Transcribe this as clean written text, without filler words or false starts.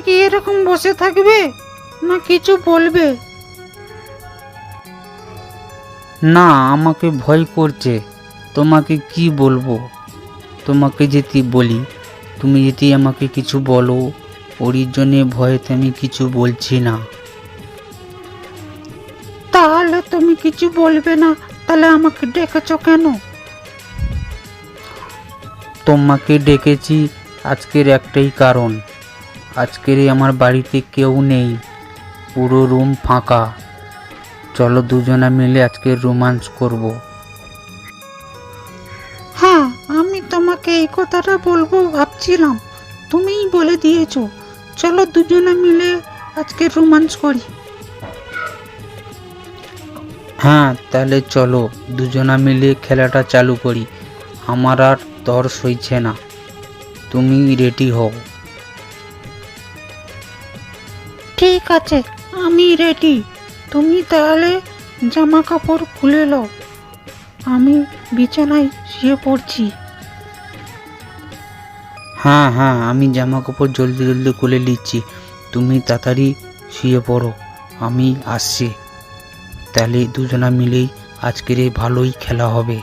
কি এরকম বসে থাকবে না কিছু বলবে? না, আমাকে ভয় করছে। তোমাকে কি বলবো? তোমাকে যদি বলি, তুমি যদি আমাকে কিছু বলো, ওর জন্যে ভয়েতে আমি কিছু বলছি না। তাহলে তুমি কিছু বলবে না, তাহলে আমাকে ডেকেছো কেন? তোমাকে ডেকেছি আজকের একটাই কারণ, আজকের আমার বাড়িতে কেউ নেই, পুরো রুম ফাঁকা। চলো দুজনা মিলে আজকে রোমান্স করব। হ্যাঁ, আমি তোমাকে এই কথাটা বলবো ভাবছিলাম, তুমিই বলে দিয়েছো। চলো দুজনে মিলে আজকে রোমান্স করি। হ্যাঁ, তাহলে চলো দুজনা মিলে খেলাটা চালু করি। আমার আর তর সইছে না, তুমি রেডি হও। ঠিক আছে, আমি রেডি। তুমি তাহলে জামা কাপড় খুলে নাও, আমি বিছানায় শুয়ে পড়ছি। হ্যাঁ হ্যাঁ, আমি জামা কাপড় জলদি জলদি খুলে নিচ্ছি, তুমি তাড়াতাড়ি শুয়ে পড়ো, আমি আসছি। তাহলে দুজনা মিলেই আজকের এই ভালোই খেলা হবে।